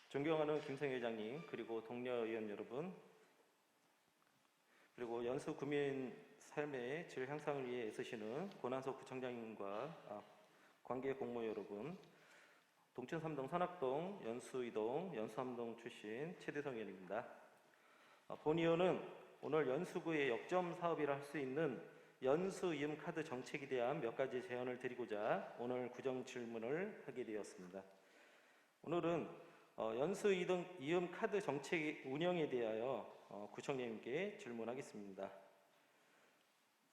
존경하는 김성희 회장님, 그리고 동료 의원 여러분, 그리고 연수 구민 삶의 질 향상을 위해 애쓰시는 권한석 구청장님과 관계 공무 여러분, 동천 3동 선악동, 연수 2동, 연수 3동 출신 최대성 의원입니다. 본 의원은 오늘 연수구의 역점 사업이라 할 수 있는 연수 이음 카드 정책에 대한 몇 가지 제언을 드리고자 오늘 구정 질문을 하게 되었습니다. 오늘은 연수 이음 카드 정책 운영에 대하여 구청장님께 질문하겠습니다.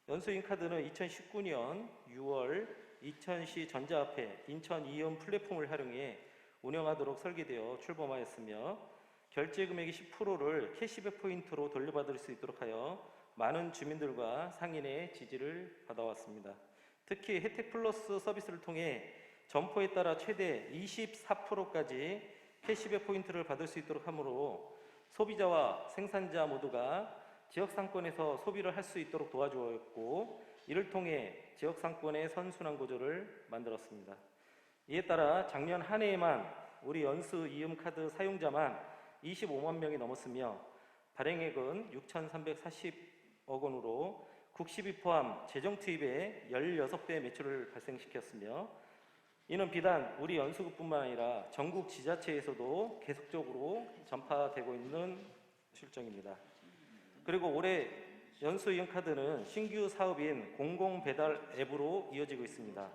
연수 이음 카드는 2019년 6월 인천시 전자화폐 인천 이음 플랫폼을 활용해 운영하도록 설계되어 출범하였으며 결제 금액의 10%를 캐시백 포인트로 돌려받을 수 있도록 하여 많은 주민들과 상인의 지지를 받아왔습니다. 특히 혜택 플러스 서비스를 통해 점포에 따라 최대 24%까지 캐시백 포인트를 받을 수 있도록 하므로 소비자와 생산자 모두가 지역 상권에서 소비를 할 수 있도록 도와주었고, 이를 통해 지역 상권의 선순환 구조를 만들었습니다. 이에 따라 작년 한 해에만 우리 연수 이음 카드 사용자만 25만 명이 넘었으며 발행액은 6,340억 원으로 국시비 포함 재정 투입에 16배 매출을 발생시켰으며, 이는 비단 우리 연수구뿐만 아니라 전국 지자체에서도 계속적으로 전파되고 있는 실정입니다. 그리고 올해 연수 이음 카드는 신규 사업인 공공배달 앱으로 이어지고 있습니다.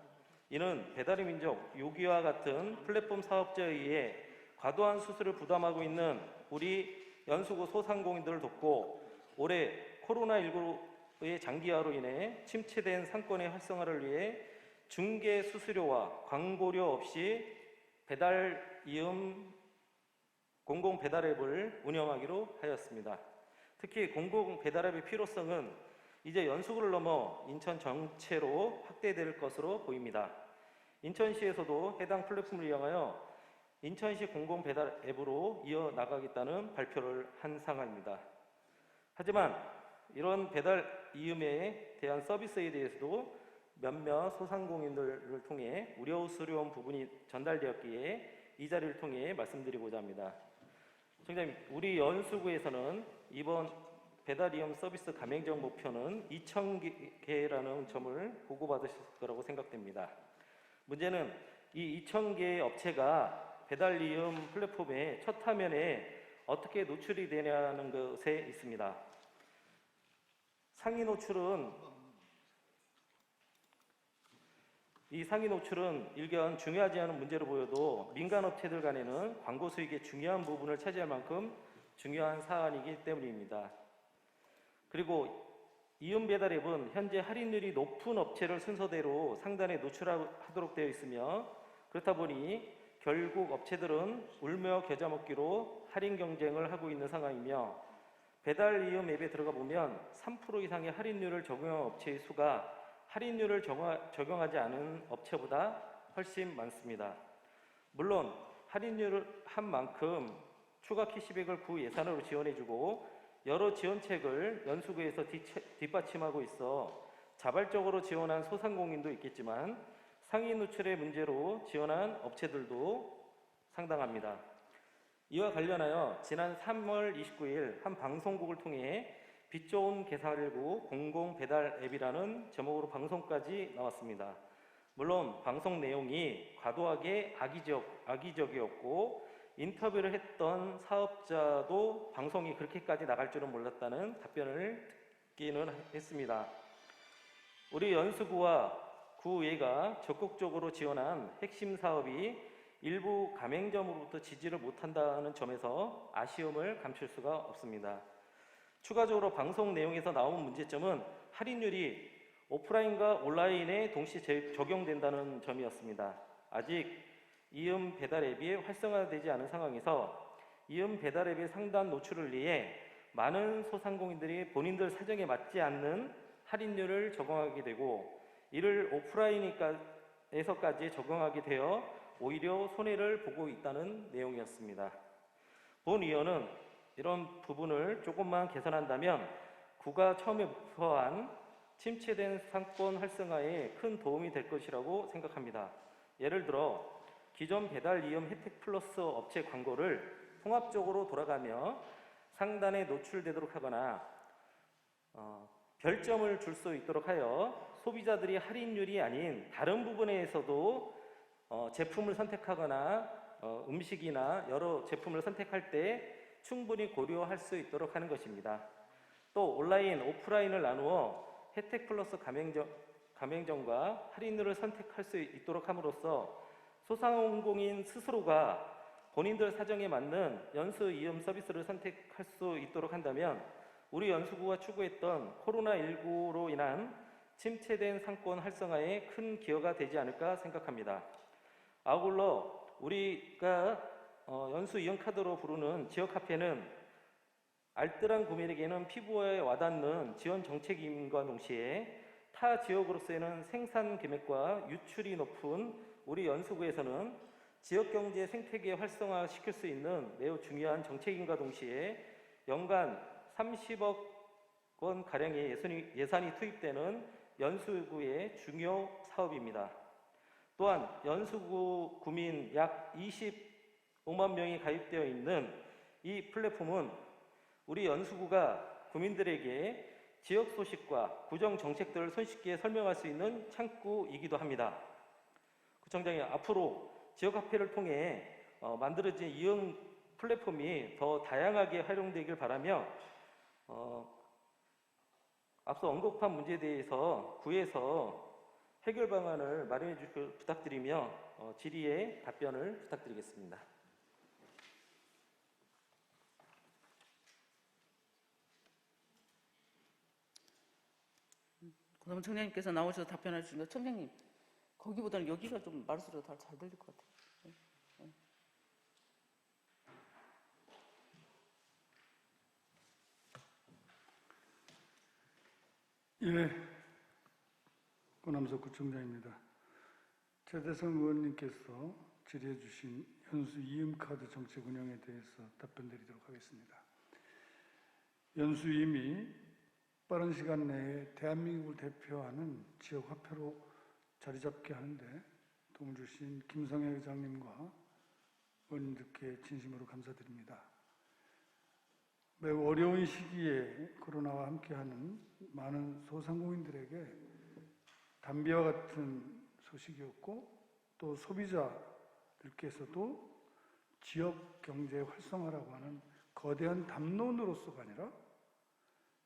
이는 배달의 민족, 요기와 같은 플랫폼 사업자에 의해 과도한 수수료를 부담하고 있는 우리 연수구 소상공인들을 돕고, 올해 코로나19의 장기화로 인해 침체된 상권의 활성화를 위해 중개 수수료와 광고료 없이 배달 이음 공공 배달 앱을 운영하기로 하였습니다. 특히 공공 배달 앱의 필요성은 이제 연수구를 넘어 인천 전체로 확대될 것으로 보입니다. 인천시에서도 해당 플랫폼을 이용하여 인천시 공공 배달 앱으로 이어나가겠다는 발표를 한 상황입니다. 하지만 이런 배달 이음에 대한 서비스에 대해서도 몇몇 소상공인들을 통해 우려스러운 부분이 전달되었기에 이 자리를 통해 말씀드리고자 합니다. 총장님, 우리 연수구에서는 이번 배달 이음 서비스 가맹점 목표는 2,000개라는 점을 보고받으실 거라고 생각됩니다. 문제는 이 2,000개의 업체가 배달 이음 플랫폼의 첫 화면에 어떻게 노출이 되냐는 것에 있습니다. 상위 노출은 일견 중요하지 않은 문제로 보여도 민간 업체들 간에는 광고 수익의 중요한 부분을 차지할 만큼 중요한 사안이기 때문입니다. 그리고 이음 배달 앱은 현재 할인율이 높은 업체를 순서대로 상단에 노출하도록 되어 있으며, 그렇다 보니 결국 업체들은 울며 겨자 먹기로 할인 경쟁을 하고 있는 상황이며, 배달 이음 앱에 들어가 보면 3% 이상의 할인율을 적용한 업체의 수가 할인율을 적용하지 않은 업체보다 훨씬 많습니다. 물론 할인율을 한 만큼 추가 캐시백을 구 예산으로 지원해주고 여러 지원책을 연수구에서 뒷받침하고 있어 자발적으로 지원한 소상공인도 있겠지만 상위 노출의 문제로 지원한 업체들도 상당합니다. 이와 관련하여 지난 3월 29일 한 방송국을 통해 빛 좋은 개살구 공공 배달 앱이라는 제목으로 방송까지 나왔습니다. 물론 방송 내용이 과도하게 악의적이었고 인터뷰를 했던 사업자도 방송이 그렇게까지 나갈 줄은 몰랐다는 답변을 듣기는 했습니다. 우리 연수구와 구의회가 적극적으로 지원한 핵심 사업이 일부 가맹점으로부터 지지를 못한다는 점에서 아쉬움을 감출 수가 없습니다. 추가적으로 방송 내용에서 나온 문제점은 할인율이 오프라인과 온라인에 동시에 적용된다는 점이었습니다. 아직 이음 배달 앱이 활성화되지 않은 상황에서 이음 배달 앱의 상단 노출을 위해 많은 소상공인들이 본인들 사정에 맞지 않는 할인율을 적용하게 되고, 이를 오프라인에서까지 적용하게 되어 오히려 손해를 보고 있다는 내용이었습니다. 본 의원은 이런 부분을 조금만 개선한다면 구가 처음에 목표한 침체된 상권 활성화에 큰 도움이 될 것이라고 생각합니다. 예를 들어 기존 배달 이용 혜택 플러스 업체 광고를 통합적으로 돌아가며 상단에 노출되도록 하거나 별점을 줄 수 있도록 하여 소비자들이 할인율이 아닌 다른 부분에서도 제품을 선택하거나 음식이나 여러 제품을 선택할 때 충분히 고려할 수 있도록 하는 것입니다. 또 온라인, 오프라인을 나누어 혜택 플러스 가맹점과 할인율을 선택할 수 있도록 함으로써 소상공인 스스로가 본인들 사정에 맞는 연수 이용 서비스를 선택할 수 있도록 한다면 우리 연수구가 추구했던 코로나19로 인한 침체된 상권 활성화에 큰 기여가 되지 않을까 생각합니다. 아울러 우리가 연수 이용 카드로 부르는 지역 카페는 알뜰한 구민에게는 피부에 와닿는 지원 정책임과 동시에 타 지역으로서는 생산 금액과 유출이 높은 우리 연수구에서는 지역 경제 생태계 활성화시킬 수 있는 매우 중요한 정책임과 동시에 연간 30억 원 가량의 예산이 투입되는 연수구의 중요 사업입니다. 또한 연수구 구민 약 25만 명이 가입되어 있는 이 플랫폼은 우리 연수구가 구민들에게 지역 소식과 구정 정책들을 손쉽게 설명할 수 있는 창구이기도 합니다. 구청장님, 앞으로 지역 카페를 통해 만들어진 이용 플랫폼이 더 다양하게 활용되길 바라며 앞서 언급한 문제에 대해서 구에서 해결 방안을 마련해 주시길 부탁드리며 질의에 답변을 부탁드리겠습니다. 그럼 청장님께서 나오셔서 답변해 주시는데, 청장님 거기보다는 여기가 좀 말소리가 잘 들릴 것 같아요. 예, 고남석 구청장입니다. 최대성 의원님께서 질의해 주신 연수 이음카드 정책 운영에 대해서 답변드리도록 하겠습니다. 연수 이음이 빠른 시간 내에 대한민국을 대표하는 지역 화폐로 자리 잡게 하는데 도움을 주신 김성애 의장님과 의원님들께 진심으로 감사드립니다. 매우 어려운 시기에 코로나와 함께하는 많은 소상공인들에게 담비와 같은 소식이었고, 또 소비자들께서도 지역 경제 활성화라고 하는 거대한 담론으로서가 아니라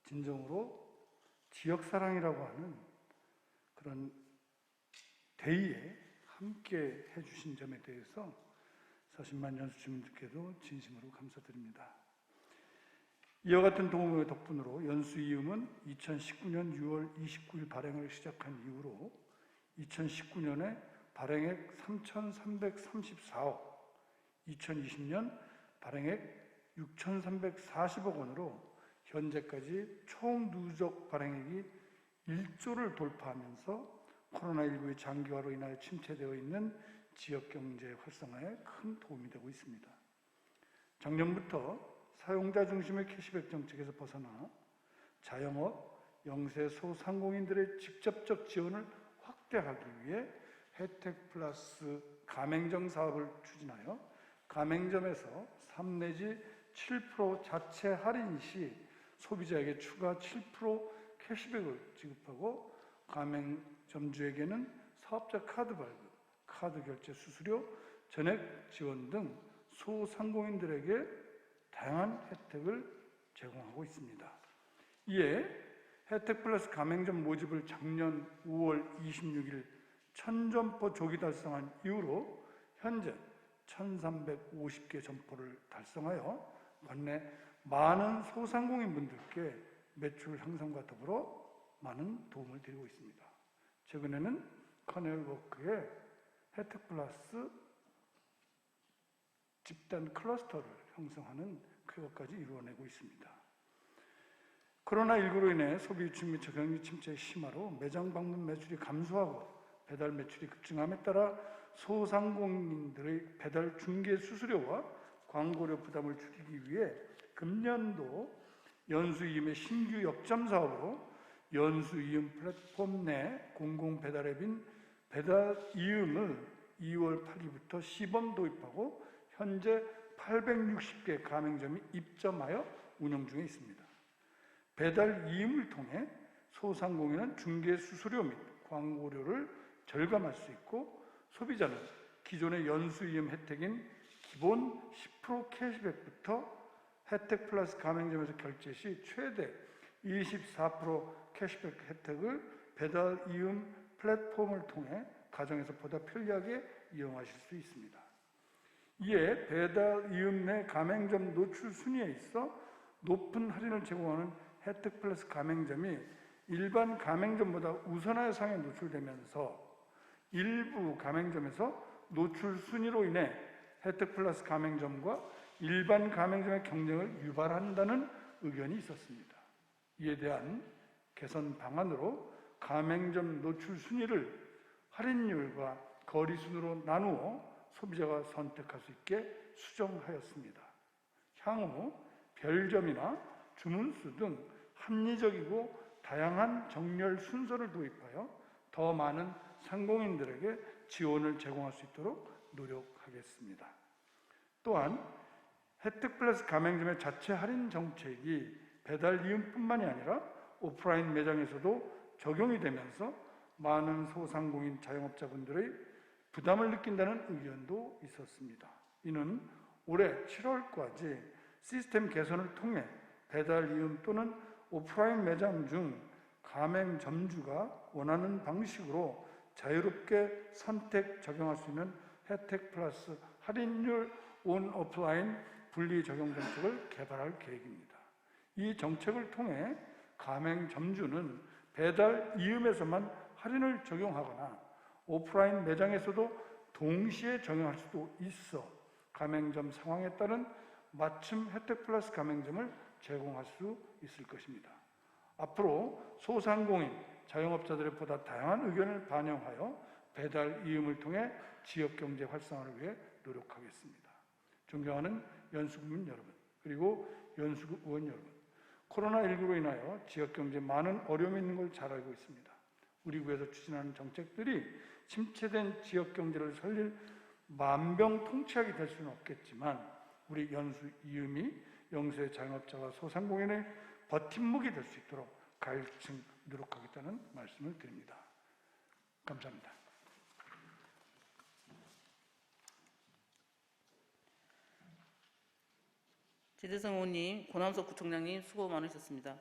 진정으로 지역 사랑이라고 하는 그런 대의에 함께 해주신 점에 대해서 40만 연수 주민들께도 진심으로 감사드립니다. 이와 같은 도움의 덕분으로 연수 이음은 2019년 6월 29일 발행을 시작한 이후로 2019년에 발행액 3,334억, 2020년 발행액 6,340억 원으로 현재까지 총 누적 발행액이 1조를 돌파하면서 코로나19의 장기화로 인하여 침체되어 있는 지역경제 활성화에 큰 도움이 되고 있습니다. 작년부터 사용자 중심의 캐시백 정책에서 벗어나 자영업, 영세 소상공인들의 직접적 지원을 확대하기 위해 혜택 플러스 가맹점 사업을 추진하여 가맹점에서 3 내지 7% 자체 할인 시 소비자에게 추가 7% 캐시백을 지급하고 가맹점주에게는 사업자 카드 발급, 카드 결제 수수료, 전액 지원 등 소상공인들에게 다양한 혜택을 제공하고 있습니다. 이에 혜택 플러스 가맹점 모집을 작년 5월 26일 1000점포 조기 달성한 이후로 현재 1350개 점포를 달성하여 관내 많은 소상공인분들께 매출 향상과 더불어 많은 도움을 드리고 있습니다. 최근에는 커넬워크의 혜택 플러스 집단 클러스터를 형성하는 쾌거까지 이루어내고 있습니다. 코로나19로 인해 소비 유출 및 경기 침체의 심화로 매장 방문 매출이 감소하고 배달 매출이 급증함에 따라 소상공인들의 배달 중개 수수료와 광고료 부담을 줄이기 위해 금년도 연수이음의 신규 역점 사업으로 연수이음 플랫폼 내 공공 배달 앱인 배달이음을 2월 8일부터 시범 도입하고 현재 860개 가맹점이 입점하여 운영 중에 있습니다. 배달 이음을 통해 소상공인은 중개 수수료 및 광고료를 절감할 수 있고 소비자는 기존의 연수이음 혜택인 기본 10% 캐시백부터 혜택 플러스 가맹점에서 결제 시 최대 24% 캐시백 혜택을 배달 이음 플랫폼을 통해 가정에서 보다 편리하게 이용하실 수 있습니다. 이에 배달 이음 내 가맹점 노출 순위에 있어 높은 할인을 제공하는 혜택 플러스 가맹점이 일반 가맹점보다 우선하여 상에 노출되면서 일부 가맹점에서 노출 순위로 인해 혜택 플러스 가맹점과 일반 가맹점의 경쟁을 유발한다는 의견이 있었습니다. 이에 대한 개선 방안으로 가맹점 노출 순위를 할인율과 거리 순으로 나누어 소비자가 선택할 수 있게 수정하였습니다. 향후 별점이나 주문수 등 합리적이고 다양한 정렬 순서를 도입하여 더 많은 상공인들에게 지원을 제공할 수 있도록 노력하겠습니다. 또한 혜택 플러스 가맹점의 자체 할인 정책이 배달 이음뿐만이 아니라 오프라인 매장에서도 적용이 되면서 많은 소상공인 자영업자분들의 부담을 느낀다는 의견도 있었습니다. 이는 올해 7월까지 시스템 개선을 통해 배달 이음 또는 오프라인 매장 중 가맹점주가 원하는 방식으로 자유롭게 선택 적용할 수 있는 혜택 플러스 할인율 온 오프라인 분리 적용 정책을 개발할 계획입니다. 이 정책을 통해 가맹점주는 배달 이음에서만 할인을 적용하거나 오프라인 매장에서도 동시에 적용할 수도 있어 가맹점 상황에 따른 맞춤 혜택 플러스 가맹점을 제공할 수 있을 것입니다. 앞으로 소상공인, 자영업자들의 보다 다양한 의견을 반영하여 배달 이음을 통해 지역경제 활성화를 위해 노력하겠습니다. 존경하는 연수구민 여러분, 그리고 연수구 의원 여러분, 코로나19로 인하여 지역경제에 많은 어려움이 있는 걸 잘 알고 있습니다. 우리 구에서 추진하는 정책들이 침체된 지역경제를 살릴 만병통치약이 될 수는 없겠지만 우리 연수 이음이 영세 자영업자와 소상공인의 버팀목이 될 수 있도록 갈증 노력하겠다는 말씀을 드립니다. 감사합니다. 제재성 의원님, 고남석 구청장님 수고 많으셨습니다.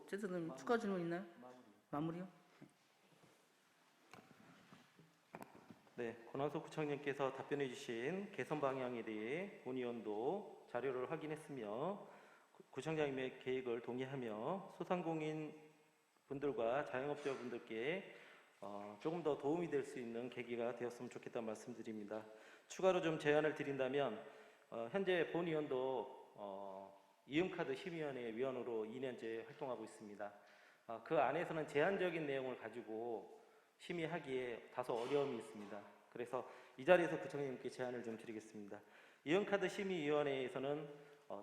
제재성 의원님 추가 질문 있나요? 마무리요? 네, 권한석 구청장님께서 답변해 주신 개선 방향에 대해 본의원도 자료를 확인했으며 구청장님의 계획을 동의하며 소상공인 분들과 자영업자 분들께 조금 더 도움이 될 수 있는 계기가 되었으면 좋겠다는 말씀드립니다. 추가로 좀 제안을 드린다면 현재 본의원도 이음카드 심의위원회 위원으로 2년째 활동하고 있습니다. 그 안에서는 제한적인 내용을 가지고 심의하기에 다소 어려움이 있습니다. 그래서 이 자리에서 구청장님께 제안을 좀 드리겠습니다. 이음카드 심의위원회에서는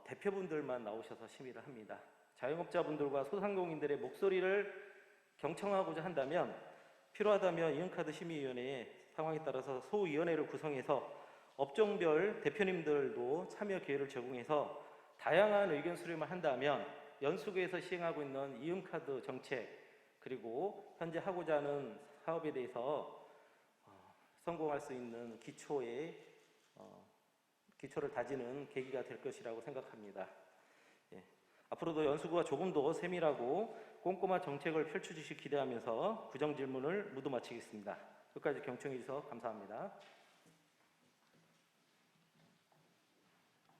대표분들만 나오셔서 심의를 합니다. 자영업자분들과 소상공인들의 목소리를 경청하고자 한다면 필요하다면 이음카드 심의위원회의 상황에 따라서 소위원회를 구성해서 업종별 대표님들도 참여 기회를 제공해서 다양한 의견 수렴을 한다면 연수구에서 시행하고 있는 이음카드 정책 그리고 현재 하고자 하는 사업에 대해서 성공할 수 있는 기초를 다지는 계기가 될 것이라고 생각합니다. 예. 앞으로도 연수구가 조금 더 세밀하고 꼼꼼한 정책을 펼쳐주실 기대하면서 구정 질문을 모두 마치겠습니다. 끝까지 경청해 주셔서 감사합니다.